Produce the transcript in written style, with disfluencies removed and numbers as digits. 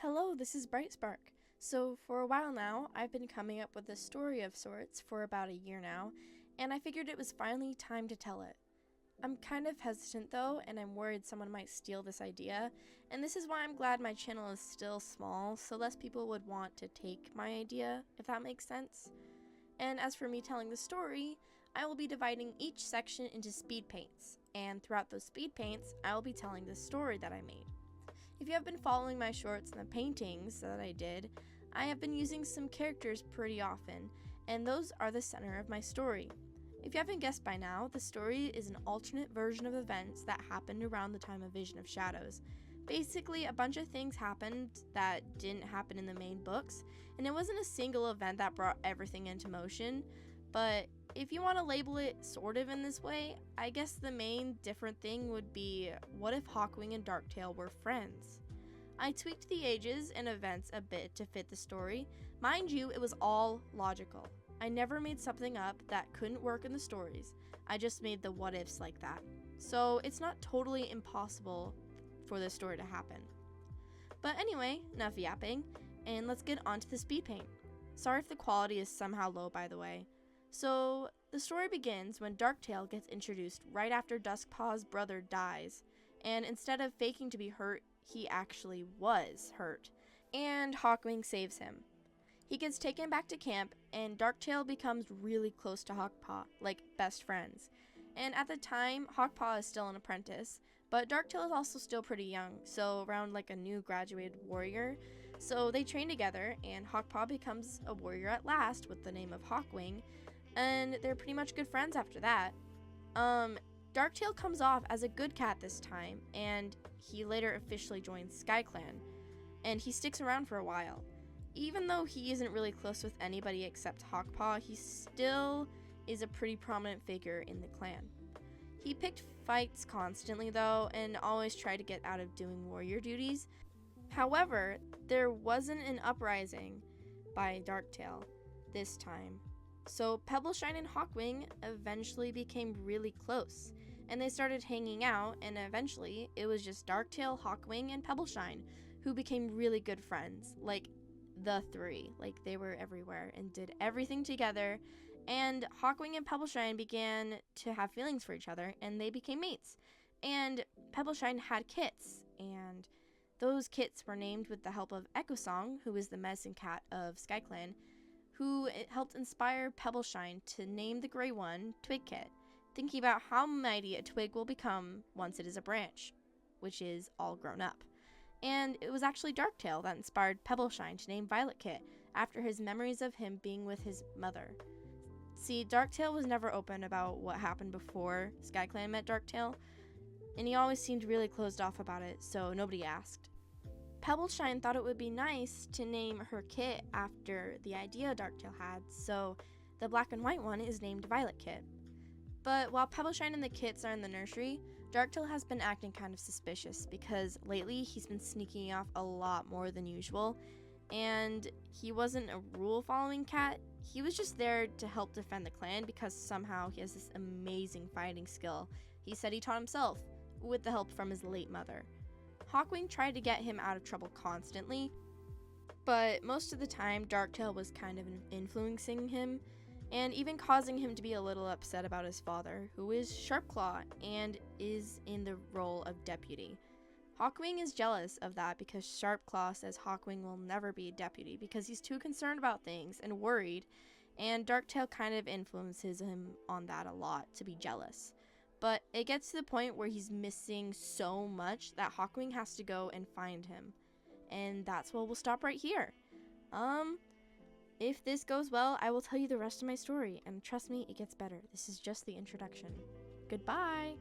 Hello, this is Bright Spark. So, for a while now, I've been coming up with a story of sorts for about a year now, and I figured it was finally time to tell it. I'm kind of hesitant though, and I'm worried someone might steal this idea, and this is why I'm glad my channel is still small, so less people would want to take my idea, if that makes sense. And as for me telling the story, I will be dividing each section into speed paints, and throughout those speed paints, I will be telling the story that I made. If you have been following my shorts and the paintings that I did, I have been using some characters pretty often, and those are the center of my story. If you haven't guessed by now, the story is an alternate version of events that happened around the time of Vision of Shadows. Basically, a bunch of things happened that didn't happen in the main books, and it wasn't a single event that brought everything into motion, but if you want to label it sort of in this way, I guess the main different thing would be, what if Hawkwing and Darktail were friends? I tweaked the ages and events a bit to fit the story. Mind you, it was all logical. I never made something up that couldn't work in the stories. I just made the what ifs like that. So it's not totally impossible for this story to happen. But anyway, enough yapping, and let's get on to the speed paint. Sorry if the quality is somehow low, by the way. So, the story begins when Darktail gets introduced right after Duskpaw's brother dies, and instead of faking to be hurt, he actually was hurt, and Hawkwing saves him. He gets taken back to camp, and Darktail becomes really close to Hawkpaw, like best friends. And at the time, Hawkpaw is still an apprentice, but Darktail is also still pretty young, so around like a new graduated warrior. So they train together, and Hawkpaw becomes a warrior at last with the name of Hawkwing, and they're pretty much good friends after that. Darktail comes off as a good cat this time, and he later officially joins SkyClan, and he sticks around for a while. Even though he isn't really close with anybody except Hawkpaw, he still is a pretty prominent figure in the clan. He picked fights constantly though, and always tried to get out of doing warrior duties. However, there wasn't an uprising by Darktail this time. So Pebbleshine and Hawkwing eventually became really close, and they started hanging out, and eventually it was just Darktail, Hawkwing, and Pebbleshine who became really good friends, like the three. Like they were everywhere and did everything together, and Hawkwing and Pebbleshine began to have feelings for each other, and they became mates. And Pebbleshine had kits, and those kits were named with the help of Echosong, who is the medicine cat of SkyClan, who helped inspire Pebbleshine to name the gray one Twigkit, thinking about how mighty a twig will become once it is a branch, which is all grown up. And it was actually Darktail that inspired Pebbleshine to name Violetkit after his memories of him being with his mother. See, Darktail was never open about what happened before SkyClan met Darktail, and he always seemed really closed off about it, so nobody asked. Pebbleshine thought it would be nice to name her kit after the idea Darktail had, so the black and white one is named Violetkit. But while Pebbleshine and the kits are in the nursery, Darktail has been acting kind of suspicious because lately he's been sneaking off a lot more than usual, and he wasn't a rule-following cat. He was just there to help defend the clan because somehow he has this amazing fighting skill he said he taught himself, with the help from his late mother. Hawkwing tried to get him out of trouble constantly, but most of the time Darktail was kind of influencing him, and even causing him to be a little upset about his father, who is Sharpclaw and is in the role of deputy. Hawkwing is jealous of that because Sharpclaw says Hawkwing will never be a deputy because he's too concerned about things and worried, and Darktail kind of influences him on that a lot to be jealous. But it gets to the point where he's missing so much that Hawkwing has to go and find him. And that's where we'll stop right here. If this goes well, I will tell you the rest of my story. And trust me, it gets better. This is just the introduction. Goodbye!